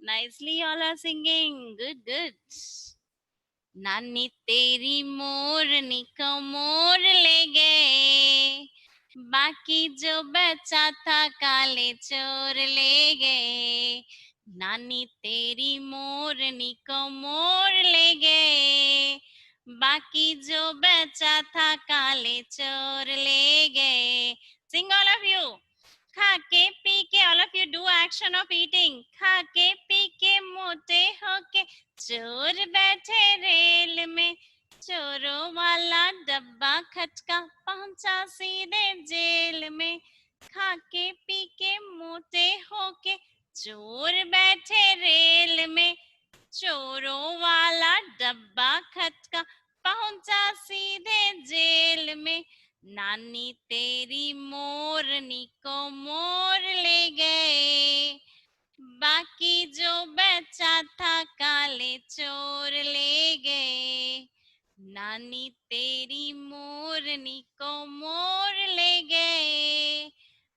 Nicely, all are singing. Good, good. नानी तेरी मोरनी को मोर ले गए, बाकी जो बचा था काले चोर ले गए। नानी तेरी मोरनी को मोर ले गए, बाकी जो बचा था काले चोर ले गए। Sing all of you. खा के पी के, all of you do action of eating. खा के पी के मोटे होके चोर बैठे रेल में, चोरों वाला डब्बा खटका पहुंचा सीधे जेल में। खा के पी के मोटे होके चोर बैठे रेल में, चोरों वाला डब्बा खटका पहुंचा सीधे जेल में। नानी तेरी मोरनी को मोर ले गए, बाकी जो बचा था काले चोर ले गए। नानी तेरी मोरनी को मोर ले गए,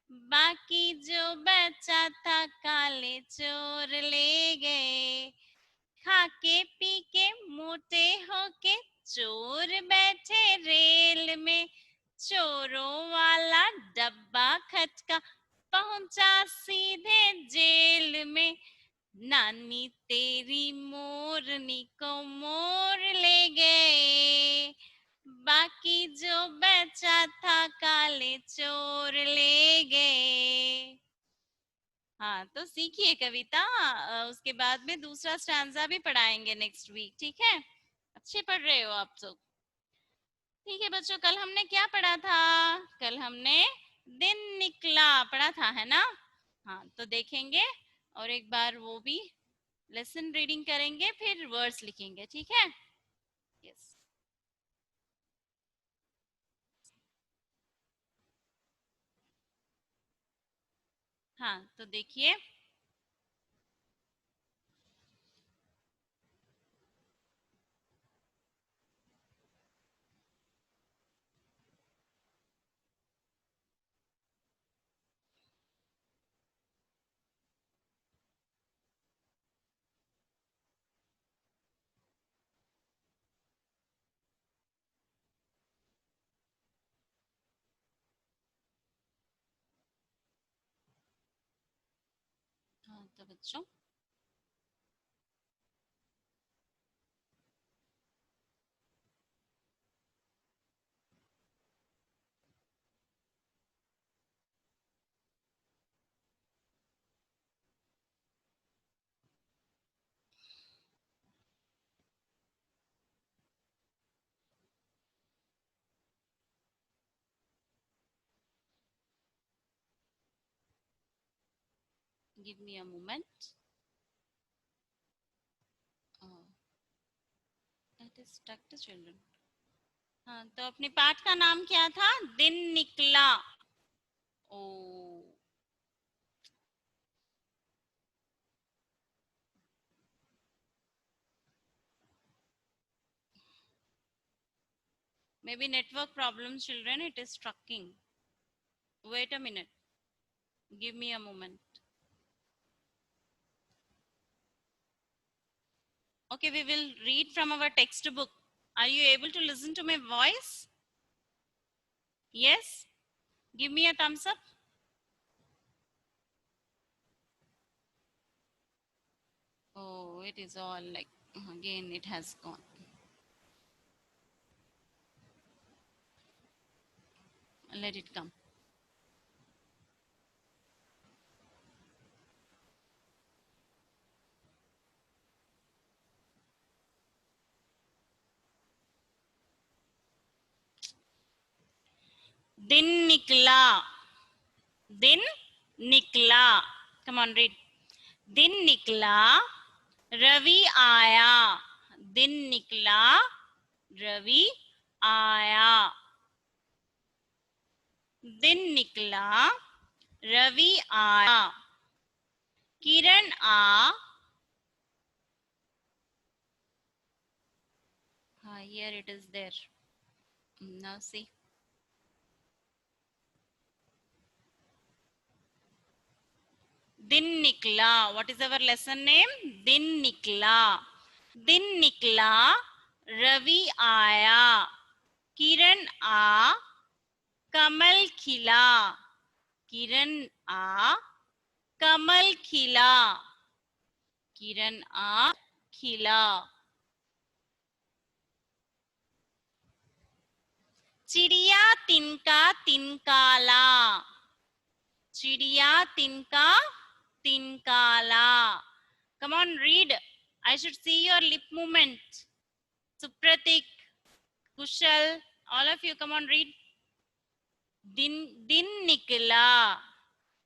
बाकी जो बचा था काले चोर ले गए। खा के पी के मोटे होके चोर बैठे रेल में, चोरों वाला डब्बा खटका पहुंचा सीधे जेल में। नानी तेरी मोरनी को मोर ले गए, बाकी जो बचा था काले चोर ले गए। हाँ, तो सीखिए कविता। उसके बाद में दूसरा स्टैंजा भी पढ़ाएंगे नेक्स्ट वीक, ठीक है? अच्छे पढ़ रहे हो आप सब? ठीक है बच्चों, कल हमने क्या पढ़ा था? कल हमने दिन निकला पढ़ा था, है ना? हाँ, तो देखेंगे और एक बार वो भी लेसन रीडिंग करेंगे, फिर वर्ड्स लिखेंगे, ठीक है? यस। हाँ, तो देखिए, हाँ तो बच्चों, give me a moment. It is stuck to children. हाँ, तो अपने पाठ का नाम क्या था? दिन निकला। ओ, maybe network problems, children. It is trucking. Wait a minute. Give me a moment. Okay, we will read from our textbook. Are you able to listen to my voice? Yes? Give me a thumbs up. Oh, it is all like, again, it has gone. Let it come. दिन निकला, दिन निकला। Come on, read. दिन निकला, रवि आया। दिन निकला, रवि आया। दिन निकला, रवि आया। किरण आ, हाँ, here it is there. Now see. दिन निकला. What is our lesson name? दिन निकला. दिन निकला, रवि आया, किरण आ, कमल खिला. किरण आ, कमल खिला. किरण आ, खिला. चिड़िया तिनका तिनकाला. चिड़िया तिनका तिनकाला. Come on, read. I should see your lip movement. Supratik, Kushal, all of you, come on, read. दिन दिन निकला,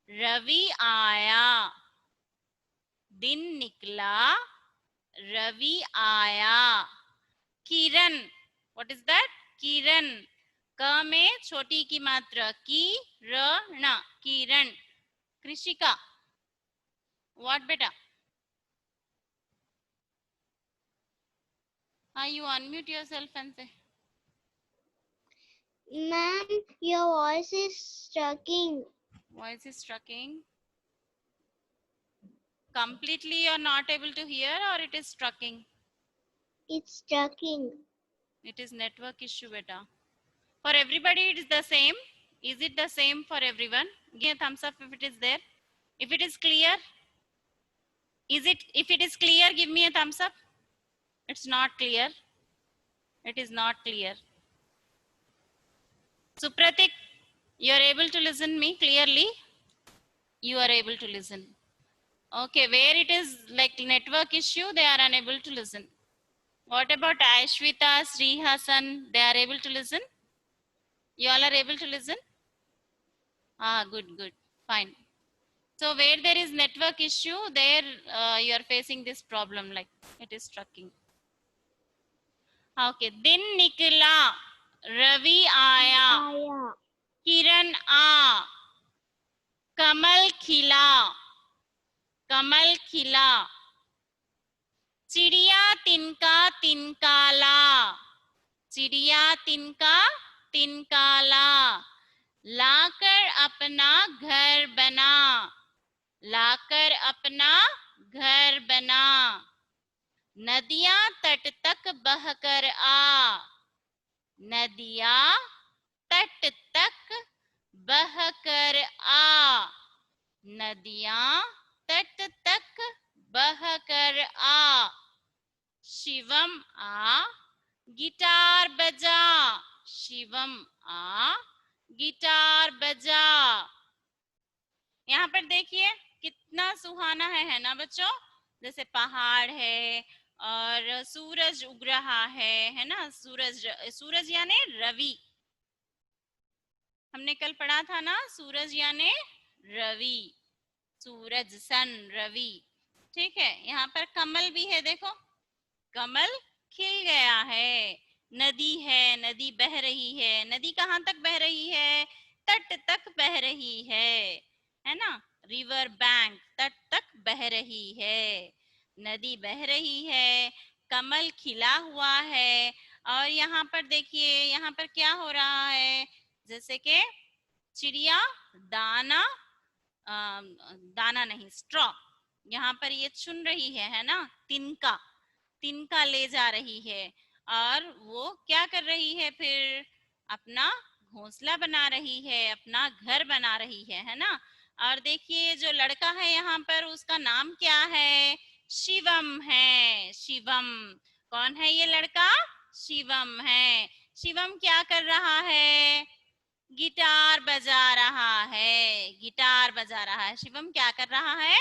रवि आया. दिन निकला, रवि आया. किरण, what is that? किरण. क में छोटी की मात्रा, की रण, किरण. कृषिका, what बेटा? You unmute yourself and say. Ma'am, your voice is stucking. Voice is strucking. Completely you're not able to hear, or it is strucking? It's stucking. It is network issue, beta. For everybody it is the same. Is it the same for everyone? Give me a thumbs up if it is there. If it is clear. If it is clear, give me a thumbs up. It's not clear. It is not clear. Supratik, you are able to listen me clearly? You are able to listen. Okay, where it is like network issue, they are unable to listen. What about Aishwita, Sri Hassan? They are able to listen? You all are able to listen? Good, good, fine. So where there is network issue, there you are facing this problem, like it is strucking. Okay, दिन निकला, रवि आया, किरण आ, कमल खिला. कमल खिला. चिड़िया तिनका तिनकाला. चिड़िया तिनका तिनकाला. लाकर अपना घर बना. लाकर अपना घर बना. नदियां तट तक बहकर आ. नदियां तट तक बहकर आ. नदियां तट तक बहकर आ. शिवम आ, गिटार बजा. शिवम आ, गिटार बजा. यहाँ पर देखिए कितना सुहाना है ना बच्चों. जैसे पहाड़ है और सूरज उग रहा है ना. सूरज यानी रवि. हमने कल पढ़ा था ना, सूरज यानी रवि. सूरज, सन, रवि. ठीक है. यहाँ पर कमल भी है, देखो कमल खिल गया है. नदी है, नदी बह रही है. नदी कहाँ तक बह रही है? तट तक बह रही है ना. रिवर बैंक, तट तक बह रही है. नदी बह रही है, कमल खिला हुआ है. और यहाँ पर देखिए, यहाँ पर क्या हो रहा है? जैसे कि चिड़िया दाना, दाना नहीं, स्ट्रॉ, यहाँ पर ये चुन रही है ना. तिनका, तिनका ले जा रही है. और वो क्या कर रही है? फिर अपना घोंसला बना रही है, अपना घर बना रही है ना. और देखिए जो लड़का है यहाँ पर, उसका नाम क्या है? शिवम है. शिवम. कौन है ये लड़का? शिवम है. शिवम क्या कर रहा है? गिटार बजा रहा है. गिटार बजा रहा है. शिवम क्या कर रहा है?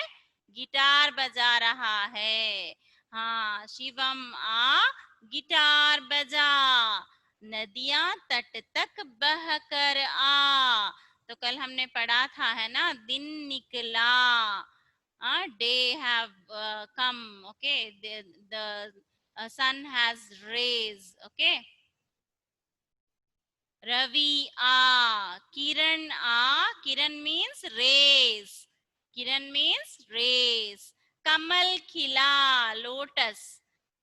गिटार बजा रहा है. हाँ, शिवम आ, गिटार बजा. नदियां तट तक बह कर आ. तो कल हमने पढ़ा था है ना, दिन निकला. Day have come. Okay, the sun has rays. Okay. रवि आ, किरण आ. किरण मीन्स रेस. किरण मीन्स रेस. कमल खिला, लोटस.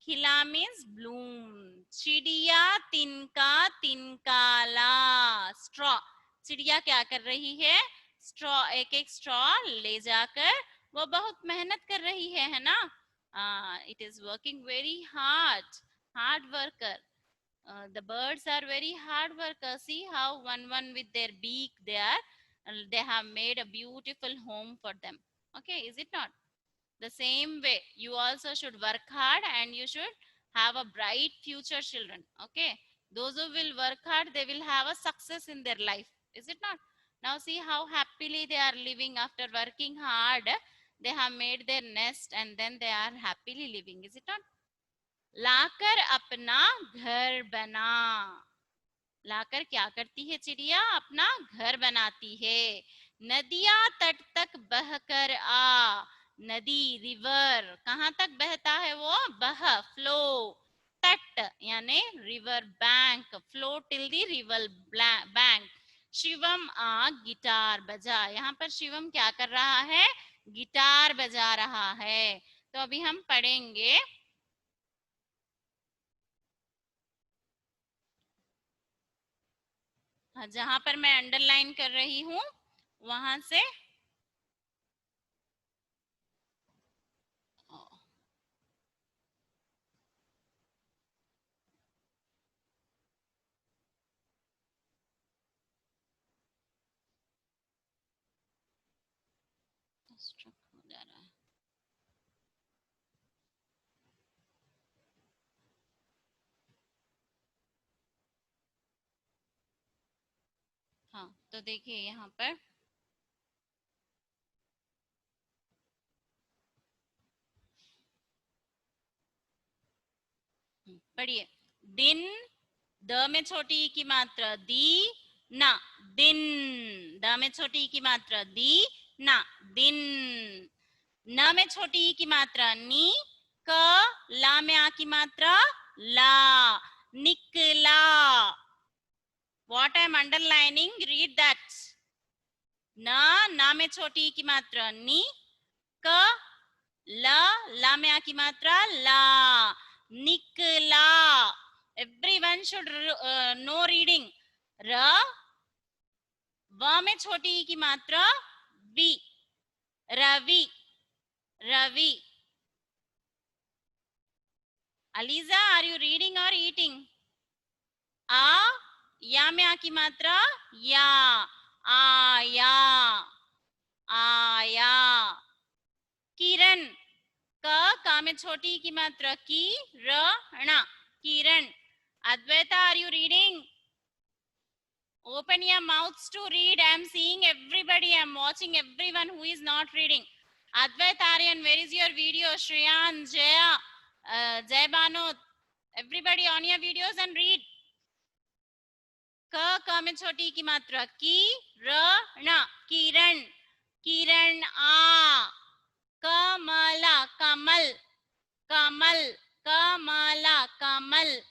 खिला मीन्स ब्लूम. चिड़िया तिनका तिनकाला, स्ट्रॉ. चिड़िया क्या कर रही है? स्ट्रॉ, एक एक स्ट्रॉ ले जाकर वो बहुत मेहनत कर रही है ना. It is working very hard worker. The birds are very hard workers. See how one with their beak they have made a beautiful home for them. Okay, is it not? The same way, you also should work hard and you should have a bright future, children. Okay, those who will work hard, they will have a success in their life. Is it not? Now see how happily they are living after working hard. They have made their nest and then they are happily living. Is it not? लाकर अपना घर बना. लाकर क्या करती है चिड़िया? अपना घर बनाती है. नदियां तट तक बहकर आ. नदी, रिवर कहाँ तक बहता है? वो बह, फ्लो. तट यानी river bank, flow till the river bank. Shivam आ गिटार बजा. यहाँ पर शिवम क्या कर रहा है? गिटार बजा रहा है. तो अभी हम पढ़ेंगे. जहां पर मैं अंडरलाइन कर रही हूं वहां से स्ट्रक हो जा रहा है. हाँ, तो देखिए यहाँ पर पढ़िए. दिन, द में छोटी ई की मात्रा दी ना. दिन, द में छोटी ई की मात्रा दी ना. दिन. न में छोटी ई की मात्रा नी. क, ला में आ की मात्रा ला. निकला. What I am underlining, read that. ना में छोटी ई की मात्रा नी. क, ला में आ की मात्रा ला. निकला. Everyone should know reading. र, व में छोटी ई की मात्रा वी. Ravi, Ravi. Aliza, are you reading or eating? आ, या में आ की मात्रा या. आया, आया. किरण, का में छोटी ई की मात्रा की. रणा, किरण. Advaita, are you reading? Open your mouths to read. I am seeing everybody. I am watching everyone who is not reading. Advait, Aryan, where is your video? Shreyan, Jaya, Jai Bano, everybody on your videos and read. क में छोटी की मात्रा की. रण, किरण. किरण आ. कमला, कमल. कमल, कमला, कमल.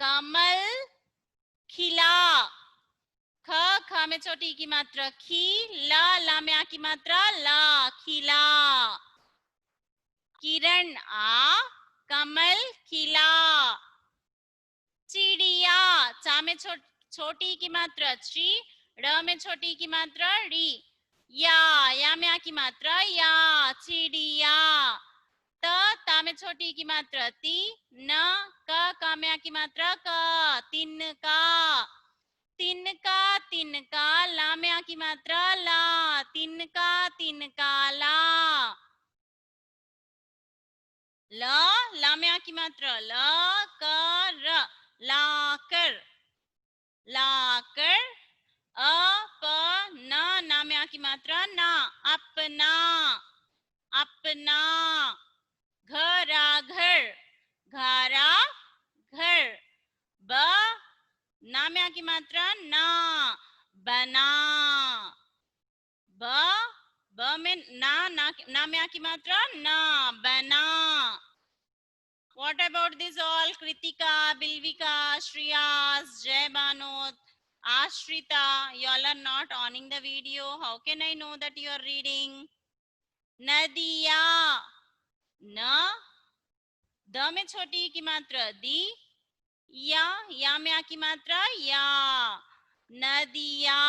कमल खिला. ख में छोटी की मात्रा खी. ला में आ की मात्रा ला. खिला. किरण आ, कमल खिला. चिड़िया, चा में छोटी की मात्रा ची. ड़ में छोटी की मात्रा डी. या में आ की मात्रा या. चिड़िया. ता में छोटी की मात्रा ती. न, का में आ की मात्रा का. तिनका. तिनका, तिनका. ला में आ की मात्रा ला. तिनका, तिनका ला. ला में आ की मात्रा ला. कर, लाकर. लाकर. ना में आ की मात्रा ना. अपना. अपना. घरा, घर. घरा, घर. ना में आ की मात्रा ना. बना. ब में ना में आ की मात्रा ना. बना. What about this all? Kritika, Bilvika, Shriyas, Jai Banot, Ashrita, you all are not owning the video. How can I know that you are reading? Nadiya. Na, the में छोटी की मात्रा दी. या में आ की मात्रा या. नदिया.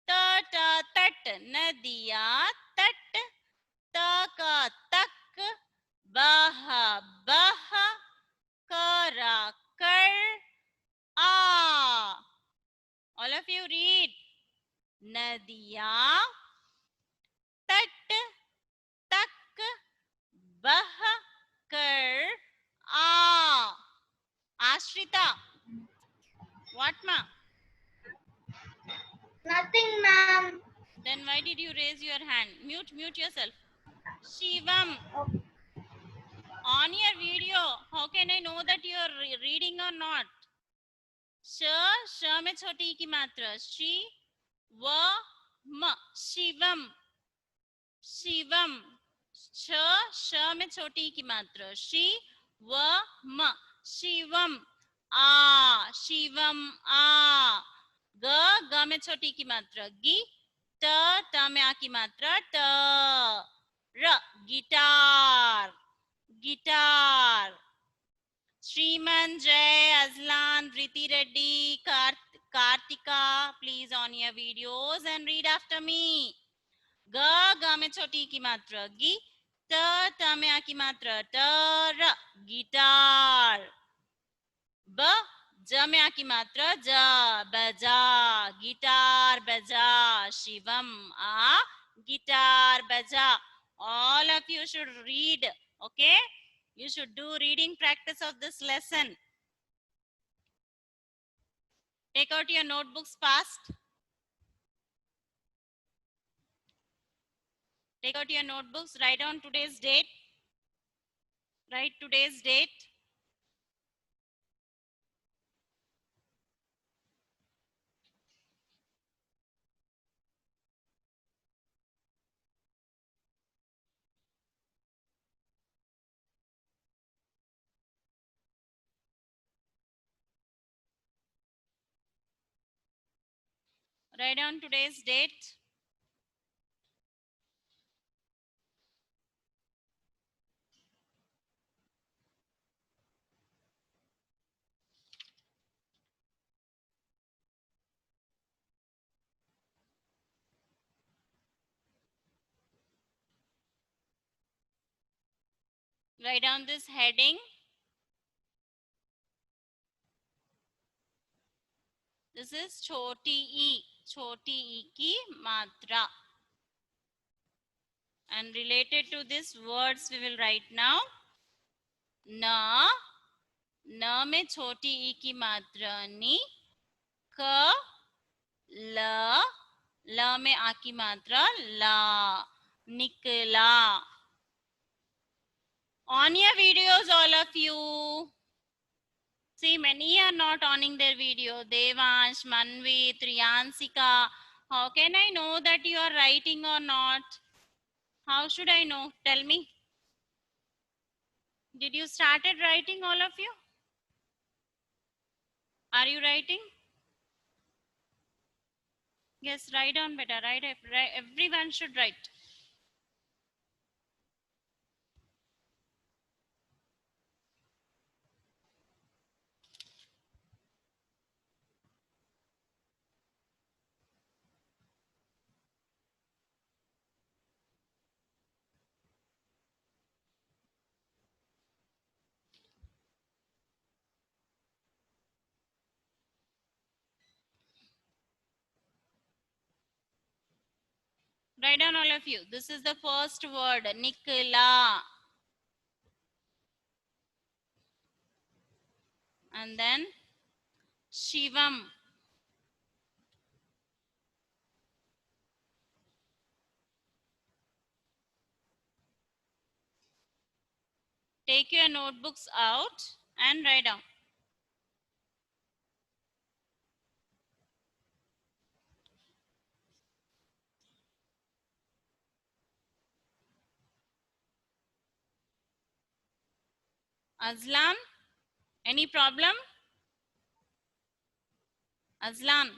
तट, तट. नदिया, तट. of you read. Nadiya tat tak bah kar aa. Ashrita, what ma? Nothing, ma'am. Then why did you raise your hand? Mute yourself. Shivam, on your video, how can I know that you are reading or not? श में छोटी की मात्रा श्री व म शिवम शिवम श में छोटी की मात्रा श्री व म शिवम आ ग में छोटी की मात्रा गी त में आ की मात्रा ट र guitar guitar Shriman, Jay, Azlan, Riti Reddy, Kartika, please on your videos and read after me. Ga में छोटी की मात्रा गी, ta में आ की मात्रा tar, guitar. ज में आ की मात्रा ja, baja, guitar baja. Shivam, guitar baja. All of you should read, okay? You should do reading practice of this lesson. Take out your notebooks fast. Take out your notebooks, write down today's date. Write today's date. Write down today's date. Write down this heading. This is choti e ki matra. And related to this words we will write now. Na में छोटी ई की मात्रा नी, क ल में आ की मात्रा ला, निकला. On your videos, all of you. See, many are not owning their video. Devansh, Manvi, Triyansika. How can I know that you are writing or not? How should I know? Tell me. Did you started writing, all of you? Are you writing? Yes, write down better. Write. Everyone should write. Write down, all of you. This is the first word, Nikla. And then Shivam. Take your notebooks out and write down. Azlan, any problem? Azlan.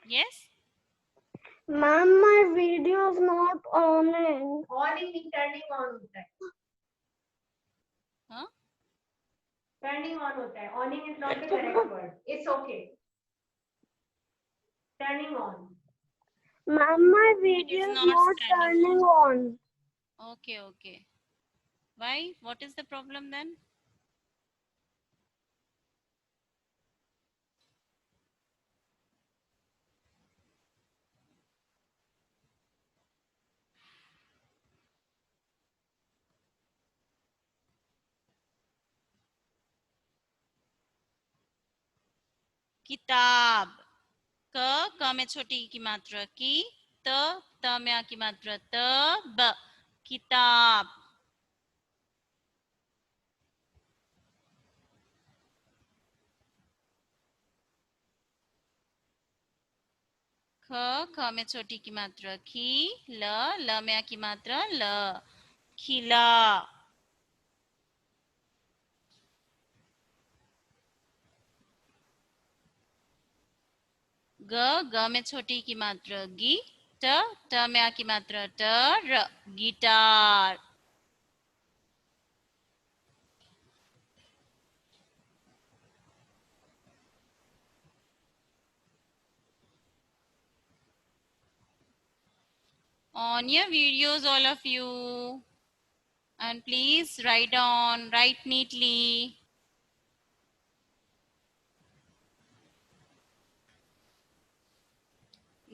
Yes? Ma'am, my video is not on. Turning on होता है. Huh? Turning on होता है. Awning is not the correct word. It's okay. Turning on. Ma'am, my video is not turning on. Okay. Why? What is the problem then? किताब, क में छोटी की मात्रा की, त में आ की मात्रा त, ब, किताब। ख में छोटी की मात्रा की, ल में आ की मात्रा ल, खिला। ग में छोटी की मात्रा गी, ट में आ की मात्रा ट, र, guitar. On your videos, all of you, and please write neatly.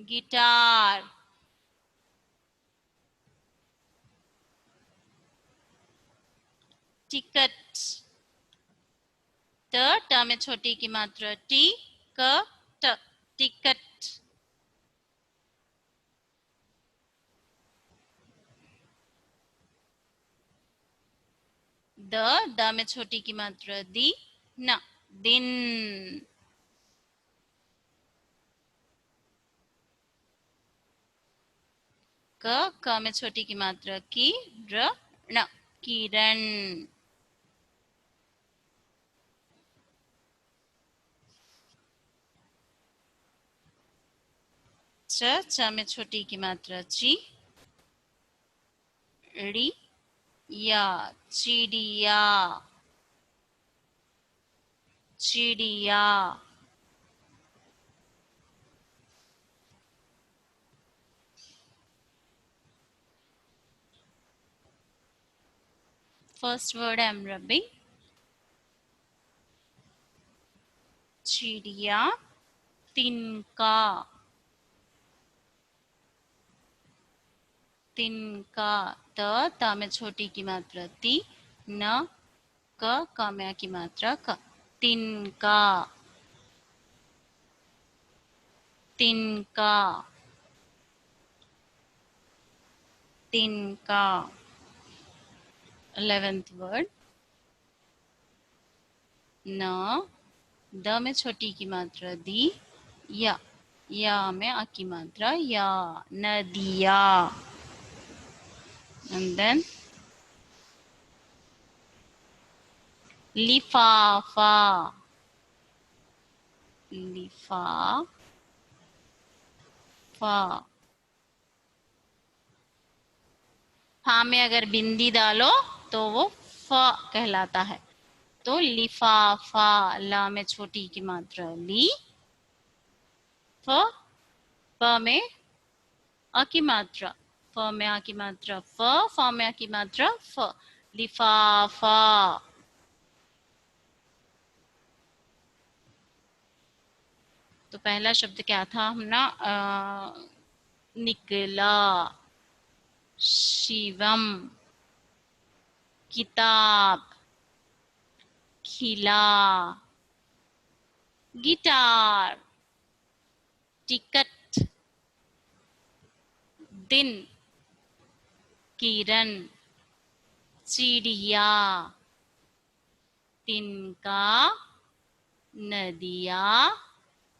Guitar, ticket, ट में छोटी की मात्रा टी, क, ट, टिकट। द में छोटी की मात्रा दी, न, दिन। क में छोटी की मात्रा की, र, ण, किरण। च में छोटी की मात्रा ची, ड़ी, या, चिड़िया, चिड़िया। First word I am rubbing. चिड़िया, तिनका, तिनका। त में छोटी की मात्रा ती, न, क में आ की मात्रा क, तिनका, तिनका, तिनका। 11th word, न, द में छोटी की मात्रा दी, या में आ की मात्रा या, नदिया। And then लिफाफा, लिफाफा। फा में अगर बिंदी डालो तो वो फ कहलाता है। तो लिफाफा, ला में छोटी की मात्रा ली, फ, प में आ की मात्रा, फ में आ की मात्रा फ में आ की मात्रा फ, लिफाफा। तो पहला शब्द क्या था हमना, निकला, शिवम, किताब, खिला, गिटार, टिकट, दिन, किरण, चिड़िया, तिनका, नदिया,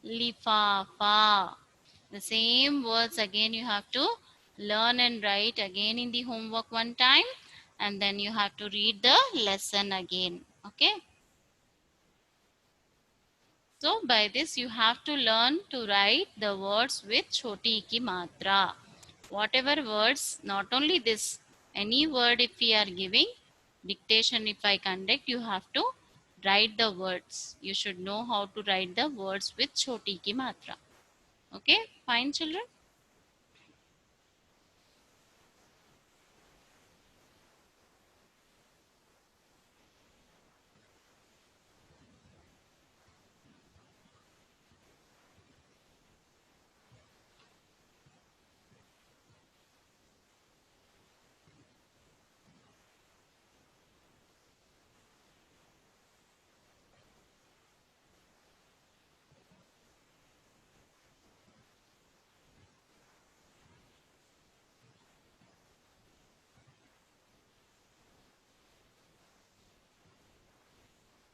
लिफाफा. The same words again you have to learn and write again in the homework one time, and then you have to read the lesson again. Okay. So by this you have to learn to write the words with choti ki matra. Whatever words, not only this, any word if we are giving dictation, if I conduct, you have to write the words. You should know how to write the words with choti ki matra. Okay, fine children.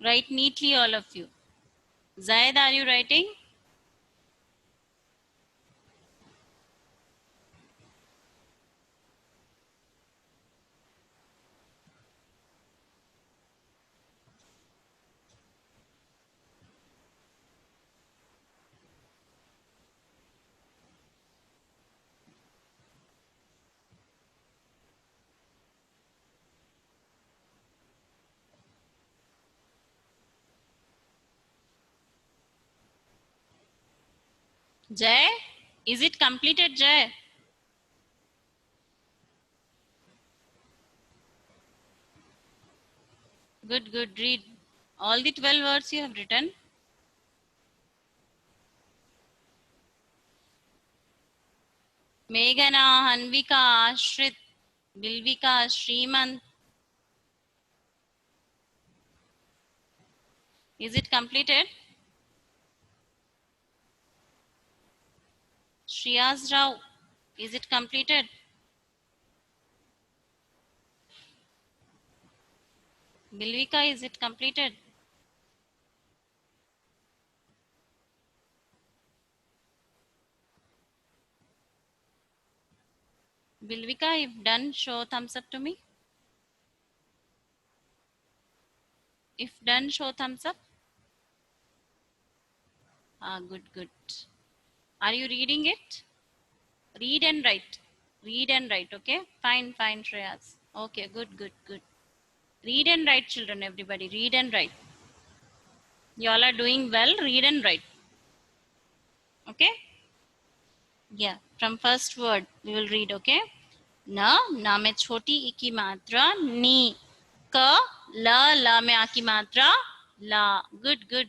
Write neatly, all of you. Zaid, are you writing? Jay, is it completed, Jay? Good, good. Read. All the 12 words you have written. Meghana, Hanvika, Ashrit, Bilvika, Srimant. Is it completed? Shriyas Rao, is it completed? Bilvika, is it completed? Bilvika, if done, show thumbs up to me. If done, show thumbs up. Ah, good, good. Are you reading it? Read and write. Read and write, okay? Fine, fine, Shreyas. Okay, good, good, good. Read and write, children, everybody. Read and write. You all are doing well. Read and write. Okay? Yeah, from first word, we will read, okay? Na में छोटी ई की मात्रा नी. Ka, la में आ की मात्रा la. Good, good.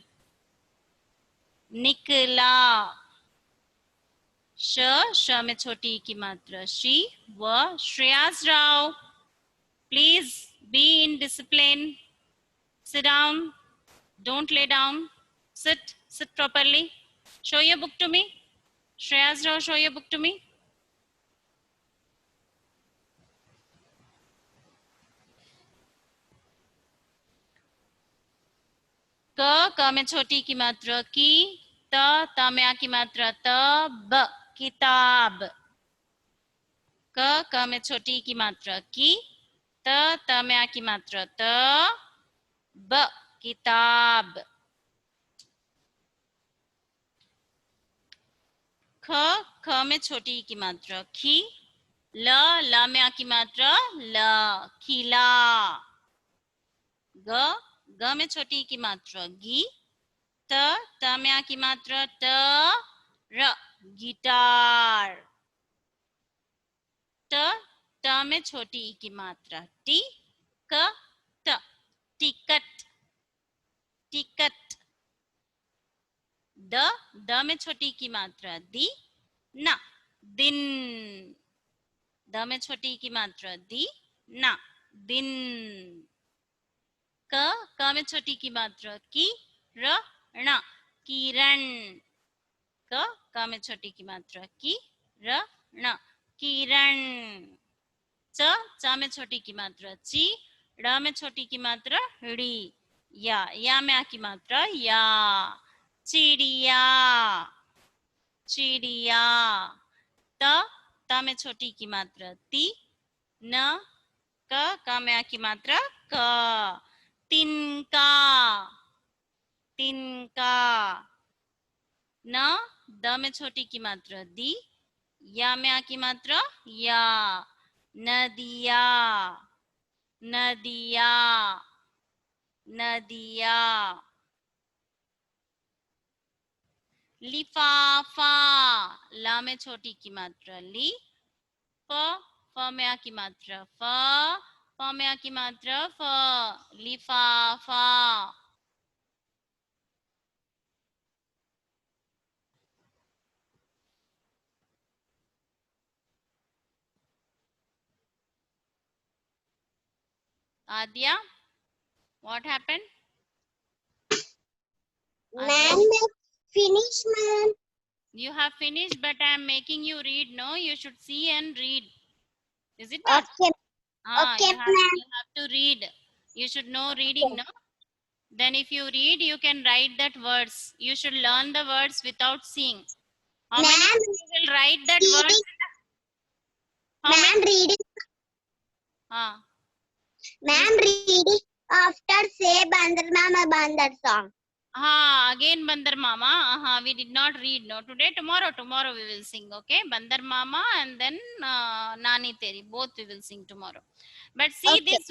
निकला. श में छोटी ई की मात्रा शी. व Shreyas Rao. Please be in discipline. Sit down. Don't lay down. Sit properly. Show your book to me. Shreyas Rao, show your book to me. क में छोटी की मात्रा की. त में आ की मात्रा त. ब किताब. क में छोटी की मात्रा की. त में आ की मात्रा त. ब किताब. ख में छोटी की मात्रा खी. ल में आ की मात्रा ल खिला. ग में छोटी की मात्रा गी. त में आ की मात्रा त. र गिटार. त में छोटी ई की मात्रा टी. क त टिकट. टिकट. द में छोटी की मात्रा दी. ना दिन. द में छोटी की मात्रा दी. ना दिन. क में छोटी की मात्रा की. र ण किरण. क में छोटी की मात्रा की. र ण किरण. च में छोटी की मात्रा ची. ड़ में छोटी की मात्रा ड़ी. या में आ की मात्रा या. चिड़िया. चिड़िया. त में छोटी की मात्रा ती. न क में आ की मात्रा क. तिनका. तिनका. न द में छोटी की मात्रा दी. या में आ की मात्रा या. नदिया. नदिया. नदिया. लिफाफा. ला में छोटी की मात्रा ली. फ में आ की मात्रा फ में आ की मात्रा फ. लिफाफा. Adya, what happened? Ma'am, finish, ma'am. You have finished, but I am making you read. No, you should see and read. Is it that? Okay. Ah, Okay, you have to read. You should know reading, no? Then if you read, you can write that words. You should learn the words without seeing. How many Ma'am, of you will write that words? How ma'am, many? reading, Ah, ma'am, reading after say Bandar Mama Bandar song. again Bandar Mama. We did not read. No, today, tomorrow we will sing. Okay, Bandar Mama and then Nani Teri. Both we will sing tomorrow. But see Okay. these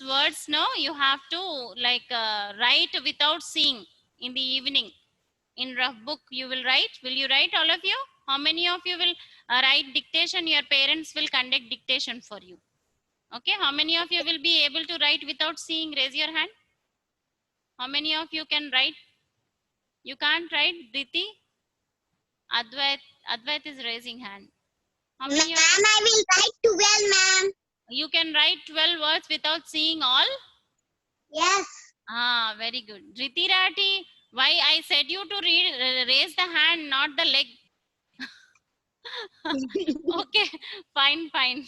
words. No, you have to like write without seeing in the evening. In rough book, you will write. Will you write, all of you? How many of you will write dictation? Your parents will conduct dictation for you. Okay, how many of you will be able to write without seeing? Raise your hand. How many of you can write? You can't write, Diti? Advait is raising hand. How Ma'am, many of I will write 12, ma'am. you can write 12 words without seeing all? Yes. Very good. Riti Rati, why I said you to raise the hand, not the leg. Okay, fine.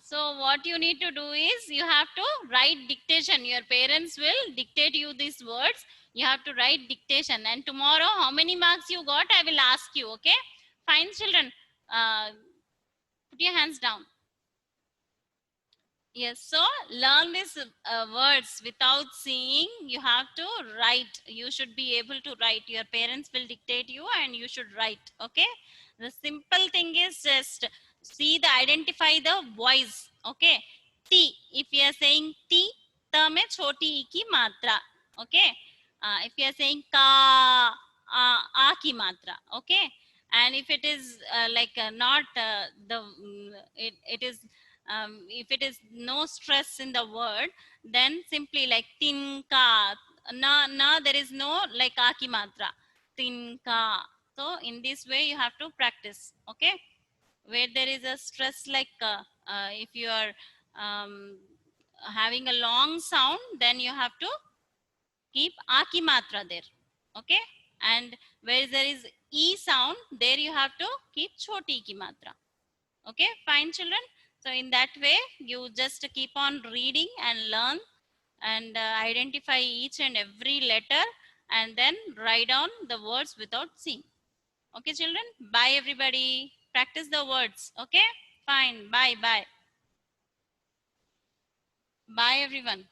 So what you need to do is you have to write dictation. Your parents will dictate you these words. You have to write dictation. And tomorrow, how many marks you got, I will ask you. Okay, fine, children. Put your hands down. Yes, so learn these words without seeing. You have to write. You should be able to write. Your parents will dictate you and you should write. Okay. The simple thing is just see the identify the voice. Okay. T. If you are saying T, ta mein choti e ki matra. Okay. If you are saying ka, a ki matra. Okay. And if it is not it is if it is no stress in the word, then simply like tinka, na there is no like aki matra, tinka. So in this way you have to practice. Okay, where there is a stress like if you are having a long sound, then you have to keep aki matra there. Okay, and where there is e sound, there you have to keep choti ki matra. Okay, fine, children. So in that way, you just keep on reading and learn and identify each and every letter and then write down the words without seeing. Okay, children. Bye, everybody. Practice the words. Okay, fine. Bye, bye. Bye, everyone.